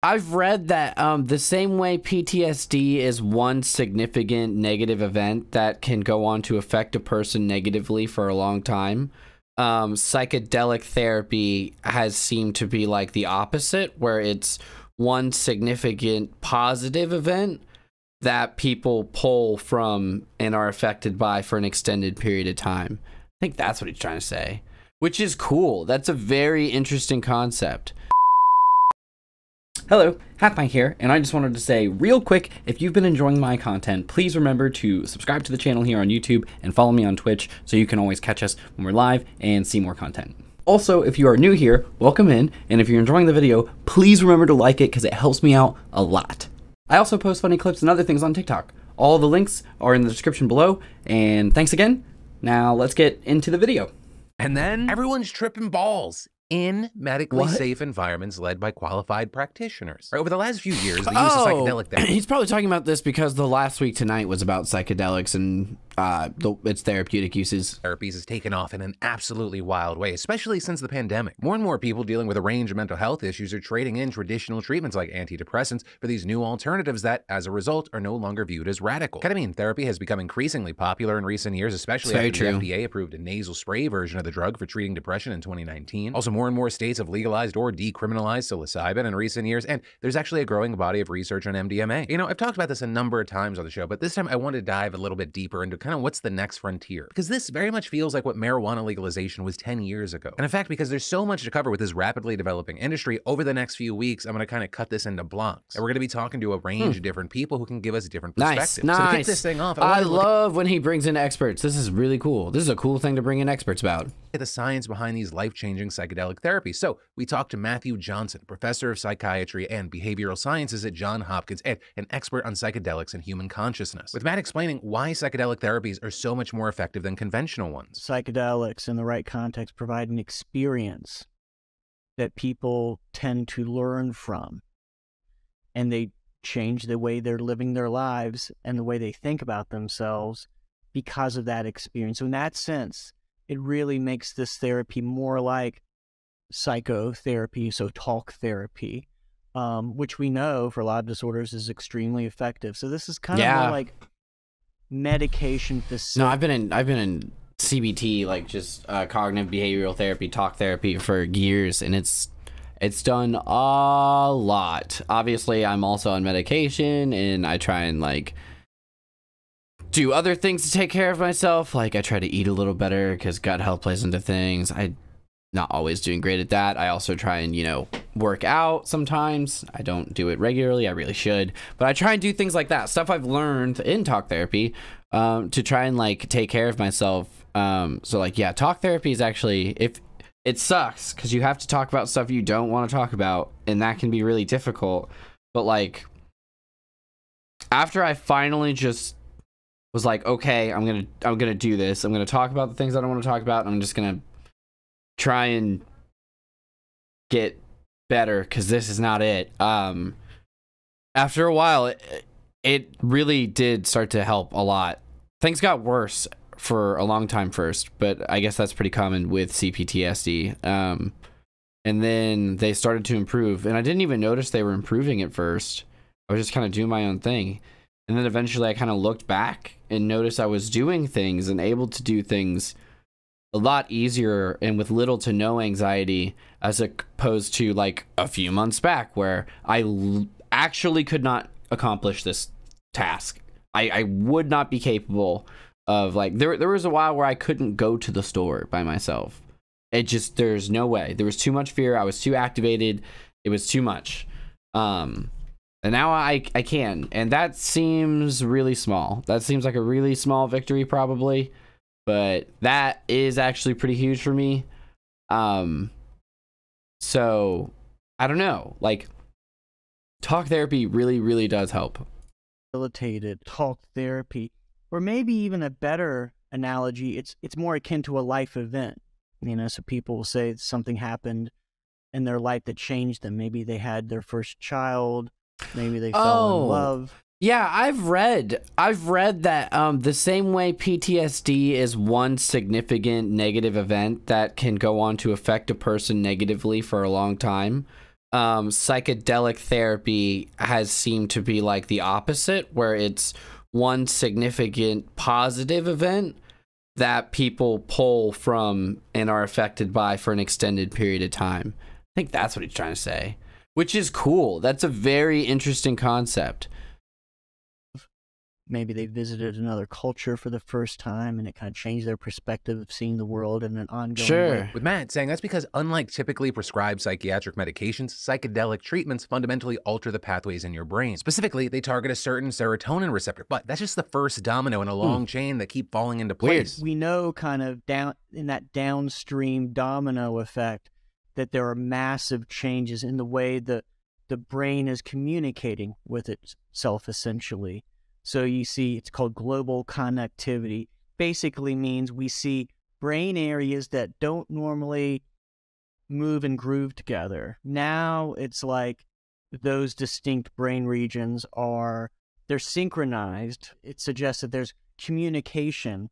I've read that the same way PTSD is one significant negative event that can go on to affect a person negatively for a long time, psychedelic therapy has seemed to be like the opposite, where it's one significant positive event that people pull from and are affected by for an extended period of time. I think that's what he's trying to say, which is cool. That's a very interesting concept. Hello, Halfpint here, and I just wanted to say real quick, if you've been enjoying my content, please remember to subscribe to the channel here on YouTube and follow me on Twitch so you can always catch us when we're live and see more content. Also, if you are new here, welcome in, and if you're enjoying the video, please remember to like it because it helps me out a lot. I also post funny clips and other things on TikTok. All the links are in the description below, and thanks again. Now let's get into the video. And then everyone's tripping balls in medically safe environments led by qualified practitioners. Right, over the last few years, the use of psychedelic therapy. He's probably talking about this because the last week tonight was about psychedelics and its therapeutic uses. Therapies has taken off in an absolutely wild way, especially since the pandemic. More and more people dealing with a range of mental health issues are trading in traditional treatments like antidepressants for these new alternatives that, as a result, are no longer viewed as radical. Ketamine therapy has become increasingly popular in recent years, especially after the FDA approved a nasal spray version of the drug for treating depression in 2019. Also, more and more states have legalized or decriminalized psilocybin in recent years, and there's actually a growing body of research on MDMA. You know, I've talked about this a number of times on the show, but this time I want to dive a little bit deeper into kind of what's the next frontier, because this very much feels like what marijuana legalization was 10 years ago. And in fact, because there's so much to cover with this rapidly developing industry, over the next few weeks, I'm going to kind of cut this into blocks. And we're going to be talking to a range of different people who can give us different perspectives. Nice. So to kick this thing off, I love when he brings in experts. This is really cool. This is a cool thing to bring in experts about. The science behind these life-changing psychedelic therapies. So we talked to Matthew Johnson, professor of psychiatry and behavioral sciences at Johns Hopkins and an expert on psychedelics and human consciousness, with Matt explaining why psychedelic therapies are so much more effective than conventional ones. Psychedelics in the right context provide an experience that people tend to learn from, and they change the way they're living their lives and the way they think about themselves because of that experience. So in that sense, it really makes this therapy more like psychotherapy, so talk therapy, which we know for a lot of disorders is extremely effective. So this is kind of more like medication specific. No, I've been in CBT, like just cognitive behavioral therapy, talk therapy for years, and it's done a lot. Obviously, I'm also on medication, and I try and like do other things to take care of myself. Like I try to eat a little better because gut health plays into things. I'm not always doing great at that. I also try and, you know, work out sometimes. I don't do it regularly. I really should. But I try and do things like that. Stuff I've learned in talk therapy to try and like take care of myself. So like, yeah, talk therapy is actually, if it sucks because you have to talk about stuff you don't want to talk about, and that can be really difficult. But like, after I finally just was like, okay, I'm gonna do this. I'm gonna talk about the things I don't want to talk about. And I'm just gonna try and get better because this is not it. After a while, it really did start to help a lot. Things got worse for a long time first, but I guess that's pretty common with CPTSD. And then they started to improve, and I didn't even notice they were improving at first. I was just kind of doing my own thing. And then eventually I kind of looked back and noticed I was doing things and able to do things a lot easier and with little to no anxiety, as opposed to like a few months back where I actually could not accomplish this task. I would not be capable of, like, there was a while where I couldn't go to the store by myself. There's no way. There was too much fear. I was too activated. It was too much. And now I can, and that seems really small. That seems like a really small victory probably, but that is actually pretty huge for me. So I don't know, like talk therapy really, really does help. Facilitated talk therapy, or maybe even a better analogy, it's more akin to a life event. You know, so people will say something happened in their life that changed them. Maybe they had their first child. Maybe they fell in love. Yeah, I've read that the same way PTSD is one significant negative event that can go on to affect a person negatively for a long time, psychedelic therapy has seemed to be like the opposite, where it's one significant positive event that people pull from and are affected by for an extended period of time. I think that's what he's trying to say, which is cool. That's a very interesting concept. Maybe they visited another culture for the first time and it kind of changed their perspective of seeing the world in an ongoing way. With Matt saying that's because unlike typically prescribed psychiatric medications, psychedelic treatments fundamentally alter the pathways in your brain. Specifically, they target a certain serotonin receptor, but that's just the first domino in a long chain that keep falling into place. We know kind of down in that downstream domino effect that there are massive changes in the way that the brain is communicating with itself, essentially. So you see, it's called global connectivity. Basically means we see brain areas that don't normally move and groove together. Now it's like those distinct brain regions they're synchronized. It suggests that there's communication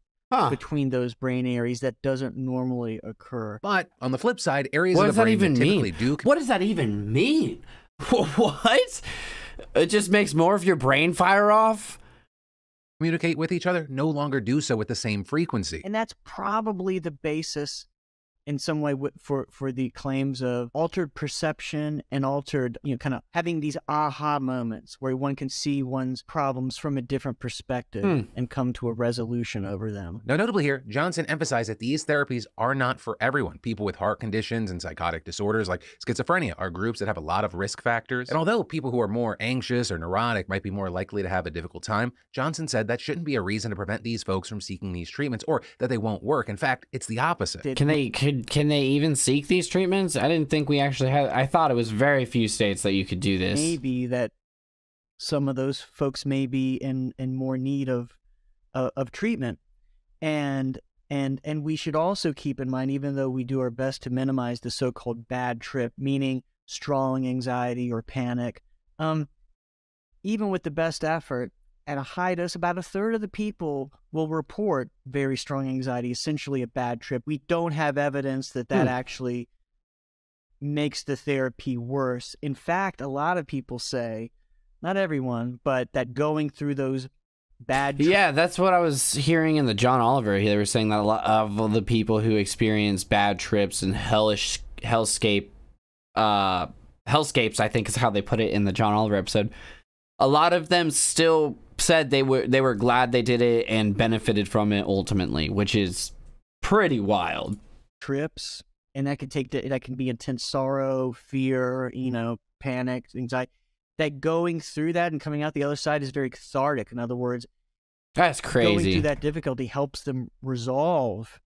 between those brain areas that doesn't normally occur. But on the flip side, areas of the brain that typically do... What does that even mean? What? It just makes more of your brain fire off? Communicate with each other no longer do so with the same frequency. And that's probably the basis in some way for the claims of altered perception and altered, kind of having these aha moments where one can see one's problems from a different perspective and come to a resolution over them. Now, notably here, Johnson emphasized that these therapies are not for everyone. People with heart conditions and psychotic disorders like schizophrenia are groups that have a lot of risk factors. And although people who are more anxious or neurotic might be more likely to have a difficult time, Johnson said that shouldn't be a reason to prevent these folks from seeking these treatments or that they won't work. In fact, it's the opposite. Can they even seek these treatments? I didn't think we actually had. I thought it was very few states that you could do this. Maybe that some of those folks may be in more need of treatment, and we should also keep in mind, even though we do our best to minimize the so-called bad trip, meaning strong anxiety or panic, even with the best effort, at a high dose, about a third of the people will report very strong anxiety, essentially a bad trip. We don't have evidence that actually makes the therapy worse. In fact, a lot of people say, not everyone, but that going through those bad trips... Yeah, that's what I was hearing in the John Oliver. They were saying that a lot of the people who experience bad trips and hellscapes, I think is how they put it in the John Oliver episode, a lot of them still said they were glad they did it and benefited from it ultimately, which is pretty wild. Trips, and that can be intense sorrow, fear, panic, anxiety. That going through that and coming out the other side is very cathartic. In other words, that's crazy. Going through that difficulty helps them resolve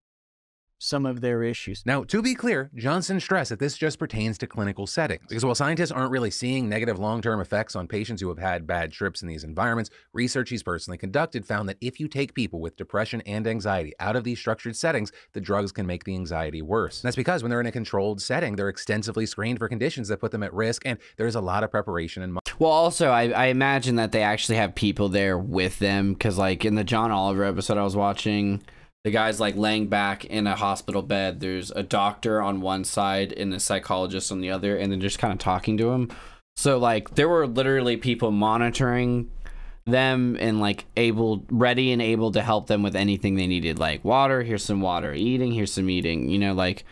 some of their issues. Now, to be clear, Johnson stressed that this just pertains to clinical settings, because while scientists aren't really seeing negative long-term effects on patients who have had bad trips in these environments, research he's personally conducted found that if you take people with depression and anxiety out of these structured settings, the drugs can make the anxiety worse. And that's because when they're in a controlled setting, they're extensively screened for conditions that put them at risk, and there's a lot of preparation and... Well, also, I imagine that they actually have people there with them, because like in the John Oliver episode I was watching... The guy's like laying back in a hospital bed. There's a doctor on one side and a psychologist on the other, and then just kind of talking to him. So like there were literally people monitoring them and like ready and able to help them with anything they needed. Like water, here's some water. Eating, here's some eating. like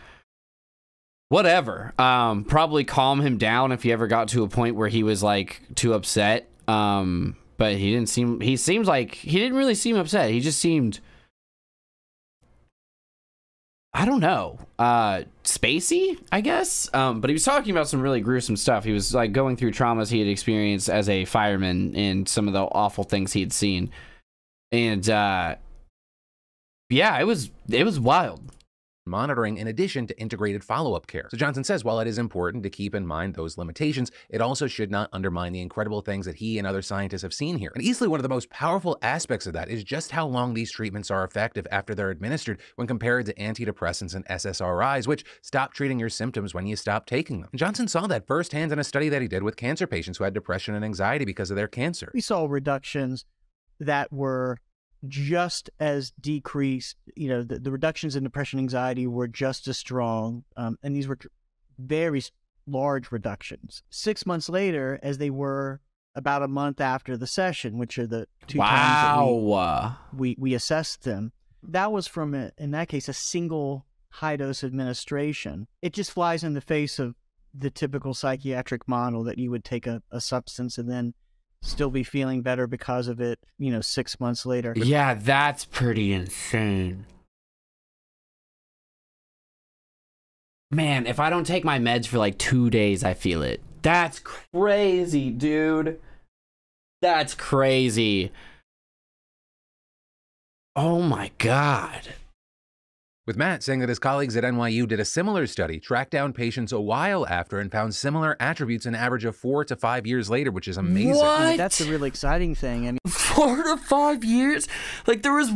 whatever. Probably calm him down if he ever got to a point where he was like too upset. But he didn't really seem upset. He just seemed... I don't know, spacey, I guess. But he was talking about some really gruesome stuff. He was like going through traumas he had experienced as a fireman and some of the awful things he had seen. And yeah, it was wild. Monitoring in addition to integrated follow-up care. So Johnson says while it is important to keep in mind those limitations, it also should not undermine the incredible things that he and other scientists have seen here. And easily one of the most powerful aspects of that is just how long these treatments are effective after they're administered when compared to antidepressants and SSRIs, which stop treating your symptoms when you stop taking them. And Johnson saw that firsthand in a study that he did with cancer patients who had depression and anxiety because of their cancer. We saw reductions that were just as decreased, the reductions in depression and anxiety were just as strong. And these were very large reductions. 6 months later, as they were about a month after the session, which are the two times that we assessed them, that was from, in that case, a single high-dose administration. It just flies in the face of the typical psychiatric model that you would take a substance and then still be feeling better because of it, 6 months later. Yeah, that's pretty insane. Man, if I don't take my meds for like 2 days, I feel it. That's crazy, dude. That's crazy. Oh my God. With Matt saying that his colleagues at NYU did a similar study, tracked down patients a while after, and found similar attributes an average of 4 to 5 years later, which is amazing. What? That's the really exciting thing. I mean, 4 to 5 years? Like there was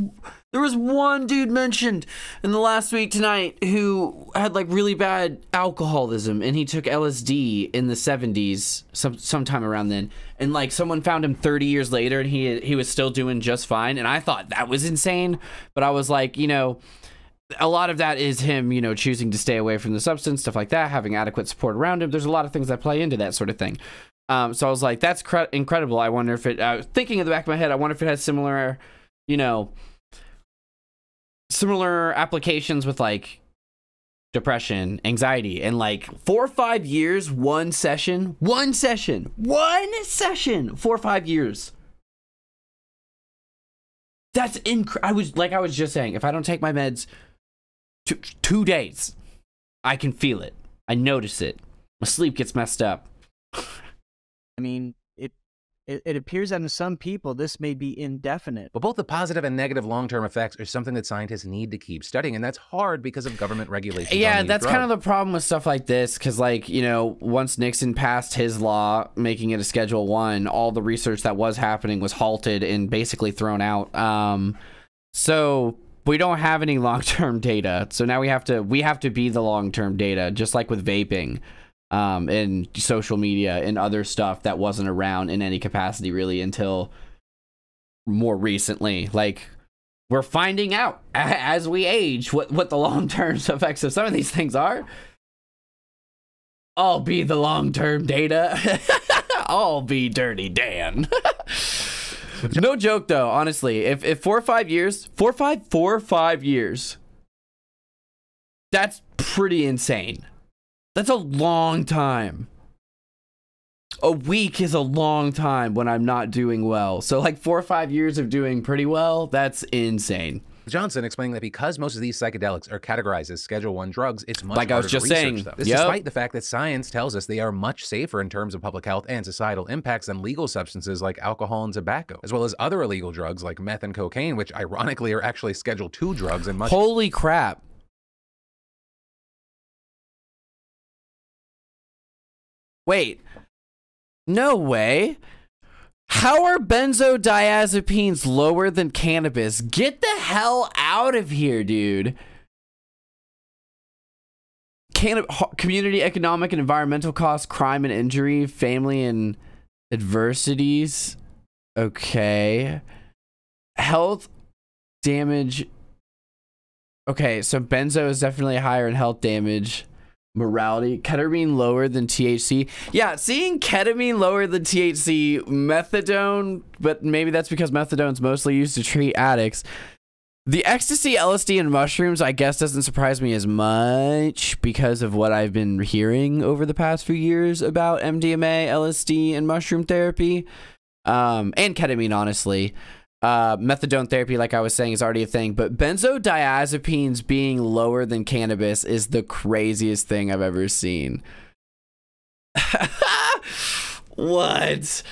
one dude mentioned in the last week tonight who had like really bad alcoholism, and he took LSD in the 70s, sometime around then, and like someone found him 30 years later and he was still doing just fine. And I thought that was insane, but I was like, a lot of that is him, choosing to stay away from the substance, stuff like that, having adequate support around him. There's a lot of things that play into that sort of thing. So I was like, that's incredible. I wonder if thinking in the back of my head, I wonder if it has similar applications with like depression, anxiety, and like 4 or 5 years, one session, 4 or 5 years. That's I was just saying, if I don't take my meds 2 days, I can feel it. I notice it. My sleep gets messed up. I mean, it appears that in some people this may be indefinite. But both the positive and negative long-term effects are something that scientists need to keep studying, and that's hard because of government regulations. Yeah, that's kind of the problem with stuff like this, because once Nixon passed his law making it a Schedule 1, all the research that was happening was halted and basically thrown out. So we don't have any long-term data. So now we have to be the long-term data, just like with vaping. And social media and other stuff that wasn't around in any capacity really until more recently. Like, we're finding out as we age what the long-term effects of some of these things are. I'll be the long-term data. I'll be Dirty Dan. No joke though, honestly. If 4 or 5 years, 4 or 5 years, that's pretty insane. That's a long time. A week is a long time when I'm not doing well. So like 4 or 5 years of doing pretty well, that's insane. Johnson explaining that because most of these psychedelics are categorized as Schedule 1 drugs, it's much harder to research them. This despite the fact that science tells us they are much safer in terms of public health and societal impacts than legal substances like alcohol and tobacco, as well as other illegal drugs like meth and cocaine, which ironically are actually Schedule 2 drugs and much— Holy crap. Wait, no way. How are benzodiazepines lower than cannabis? Get the hell out of here, dude. Community, economic, and environmental costs, crime and injury, family and adversities. Okay. Health damage. Okay, so benzo is definitely higher in health damage. Morality, ketamine lower than THC. Yeah, seeing ketamine lower than THC, methadone, but maybe that's because methadone's mostly used to treat addicts. The ecstasy, LSD, and mushrooms, I guess, doesn't surprise me as much because of what I've been hearing over the past few years about MDMA, LSD, and mushroom therapy, and ketamine, honestly. Methadone therapy, like I was saying, is already a thing, but benzodiazepines being lower than cannabis is the craziest thing I've ever seen. What?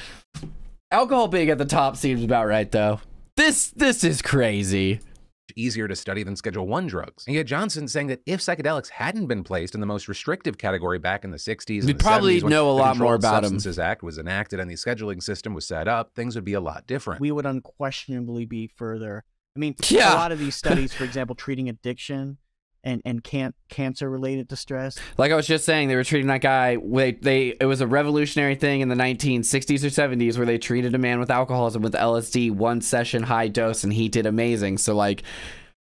Alcohol being at the top seems about right, though. This is crazy. Easier to study than Schedule 1 drugs. And yet Johnson saying that if psychedelics hadn't been placed in the most restrictive category back in the 60s, we'd probably know a lot more about them. The Substances Act was enacted and the scheduling system was set up, things would be a lot different. We would unquestionably be further. I mean, yeah. A lot of these studies, for example, treating addiction and cancer-related distress. Like I was just saying, they were treating that guy. It was a revolutionary thing in the 1960s or 70s where they treated a man with alcoholism with LSD, 1 session, high dose, and he did amazing. So, like,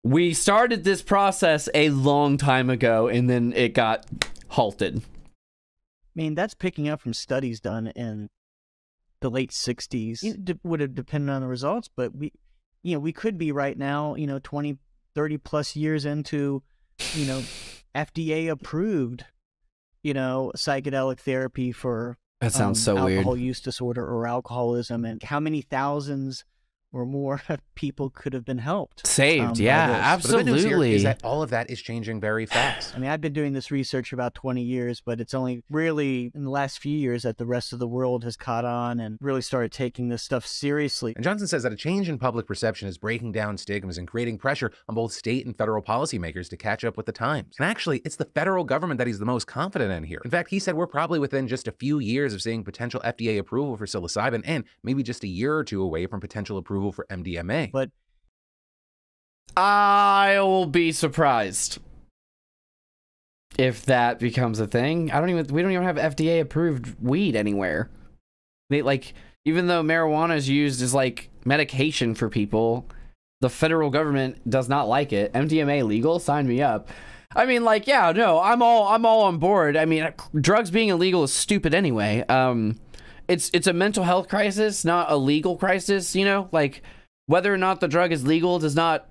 we started this process a long time ago, and then it got halted. mean, that's picking up from studies done in the late 60s. It would have depended on the results, but we could be right now, 20, 30 plus years into, FDA approved, psychedelic therapy for That sounds so weird. Alcohol use disorder or alcoholism, and how many thousands or more people could have been helped. Saved, yeah, absolutely. But the good news here is that all of that is changing very fast. I mean, I've been doing this research for about 20 years, but it's only really in the last few years that the rest of the world has caught on and really started taking this stuff seriously. And Johnson says that a change in public perception is breaking down stigmas and creating pressure on both state and federal policymakers to catch up with the times. And actually, it's the federal government that he's the most confident in here. In fact, he said we're probably within just a few years of seeing potential FDA approval for psilocybin and maybe just a year or two away from potential approval for MDMA. But I will be surprised if that becomes a thing. We don't even have FDA approved weed anywhere. Even though marijuana is used as like medication for people, the federal government does not like it. MDMA legal? Sign me up. I mean, yeah, no, I'm all on board. I mean, drugs being illegal is stupid anyway. It's a mental health crisis, not a legal crisis, whether or not the drug is legal does not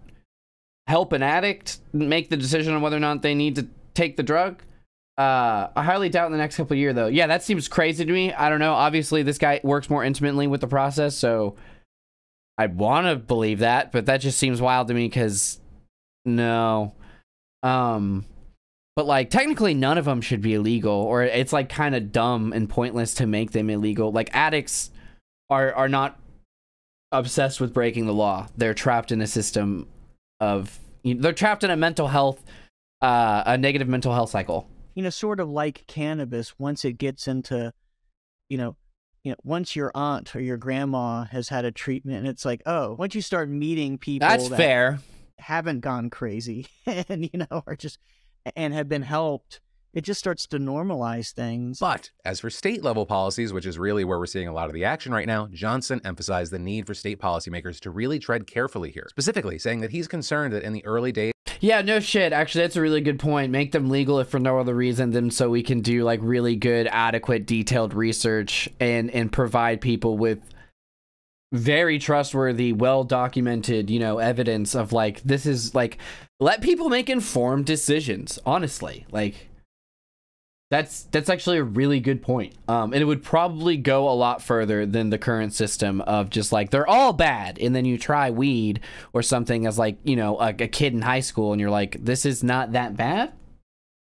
help an addict make the decision on whether or not they need to take the drug. I highly doubt in the next couple of years, though. Yeah, that seems crazy to me. I don't know. Obviously, this guy works more intimately with the process, so I want to believe that, but that just seems wild to me because no. But technically none of them should be illegal, or it's kind of dumb and pointless to make them illegal. Addicts are not obsessed with breaking the law. They're trapped in a system they're trapped in a mental health, a negative mental health cycle. Sort of like cannabis, once it gets into, once your aunt or your grandma has had a treatment, and it's once you start meeting people that's that fair, haven't gone crazy and, are just, and have been helped, it just starts to normalize things. But as for state-level policies, which is really where we're seeing a lot of the action right now, Johnson emphasized the need for state policymakers to really tread carefully here, specifically saying that he's concerned that in the early days... Yeah, no shit. Actually, that's a really good point. Make them legal if for no other reason than so we can do really good, adequate, detailed research and provide people with very trustworthy, well-documented, evidence of this is let people make informed decisions, honestly. That's actually a really good point. And it would probably go a lot further than the current system of just they're all bad, and then you try weed or something as a kid in high school and you're this is not that bad.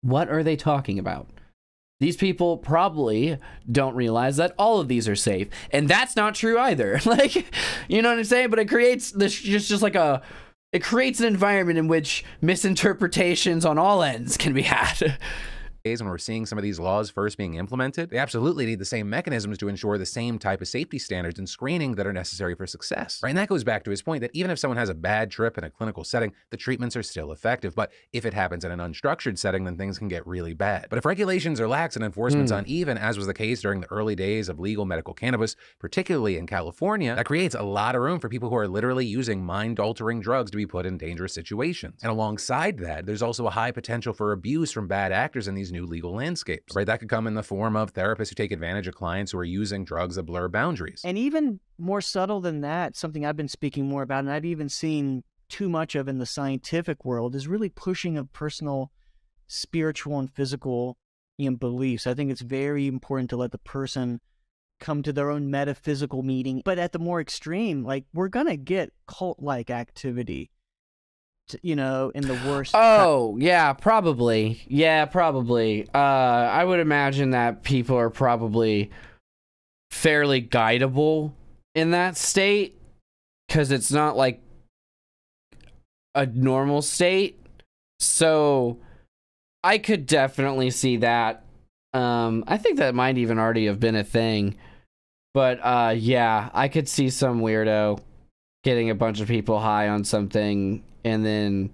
What are they talking about? These people probably don't realize that all of these are safe, and that's not true either. You know what I'm saying? But it creates this it creates an environment in which misinterpretations on all ends can be had. When we're seeing some of these laws first being implemented, they absolutely need the same mechanisms to ensure the same type of safety standards and screening that are necessary for success. Right? And that goes back to his point that even if someone has a bad trip in a clinical setting, the treatments are still effective. But if it happens in an unstructured setting, then things can get really bad. But if regulations are lax and enforcement's uneven, as was the case during the early days of legal medical cannabis, particularly in California, that creates a lot of room for people who are literally using mind-altering drugs to be put in dangerous situations. And alongside that, there's also a high potential for abuse from bad actors in these new legal landscapes, right? That could come in the form of therapists who take advantage of clients who are using drugs that blur boundaries. And even more subtle than that, something I've been speaking more about, and I've even seen too much of in the scientific world, is really pushing of personal spiritual and physical beliefs. I think it's very important to let the person come to their own metaphysical meeting. But at the more extreme, we're going to get cult-like activity. In the worst. Oh, yeah, probably. Yeah, probably. I would imagine that people are probably fairly guidable in that state because it's not a normal state. So I could definitely see that. I think that might even already have been a thing. But yeah, I could see some weirdo getting a bunch of people high on something and then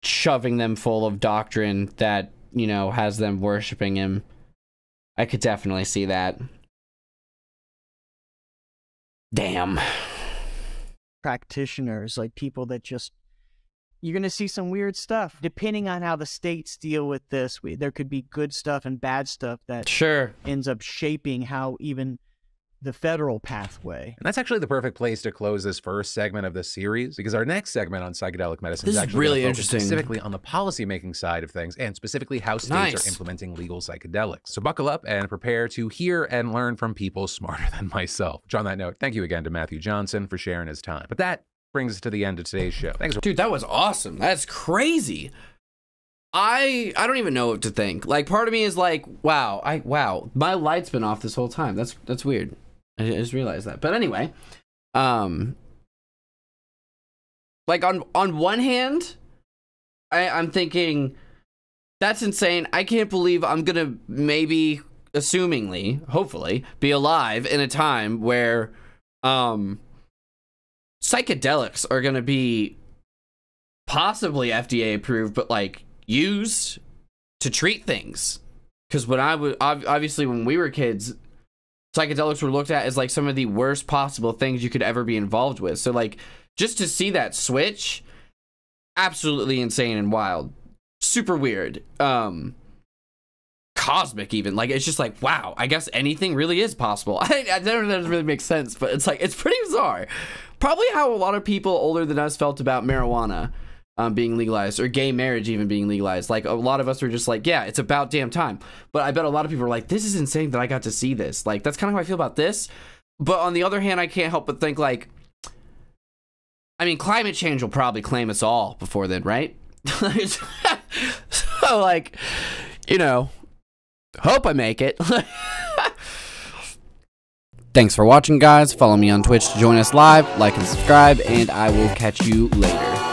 shoving them full of doctrine that, has them worshiping him. I could definitely see that. Damn. Practitioners, people that just, you're going to see some weird stuff. Depending on how the states deal with this, there could be good stuff and bad stuff that ends up shaping how even the federal pathway. And that's actually the perfect place to close this first segment of the series, because our next segment on psychedelic medicine is actually really interesting, specifically on the policy-making side of things, and specifically how states are implementing legal psychedelics. So buckle up and prepare to hear and learn from people smarter than myself. Which on that note, thank you again to Matthew Johnson for sharing his time. But that brings us to the end of today's show. Thanks. Dude, that was awesome. That's crazy. I don't even know what to think. Like, part of me is like, wow, my light's been off this whole time. That's weird. I just realized that. But anyway, like on one hand, I'm thinking that's insane. I can't believe I'm gonna maybe, assumingly, hopefully, be alive in a time where psychedelics are gonna be possibly FDA approved, but like used to treat things. Because when obviously when we were kids, psychedelics were looked at as like some of the worst possible things you could ever be involved with. So like, just to see that switch, absolutely insane and wild. Super weird. Cosmic even. Like, it's just like, wow, I guess anything really is possible. I don't know if that really makes sense, but it's like, it's pretty bizarre. Probably how a lot of people older than us felt about marijuana being legalized, or gay marriage even being legalized. Like, a lot of us were just like, yeah, it's about damn time. But I bet a lot of people are like, this is insane that I got to see this. Like, that's kind of how I feel about this. But on the other hand, I can't help but think, like, I mean, climate change will probably claim us all before then, right? So, like, you know, hope I make it. Thanks for watching, guys. Follow me on Twitch to join us live, like and subscribe, and I will catch you later.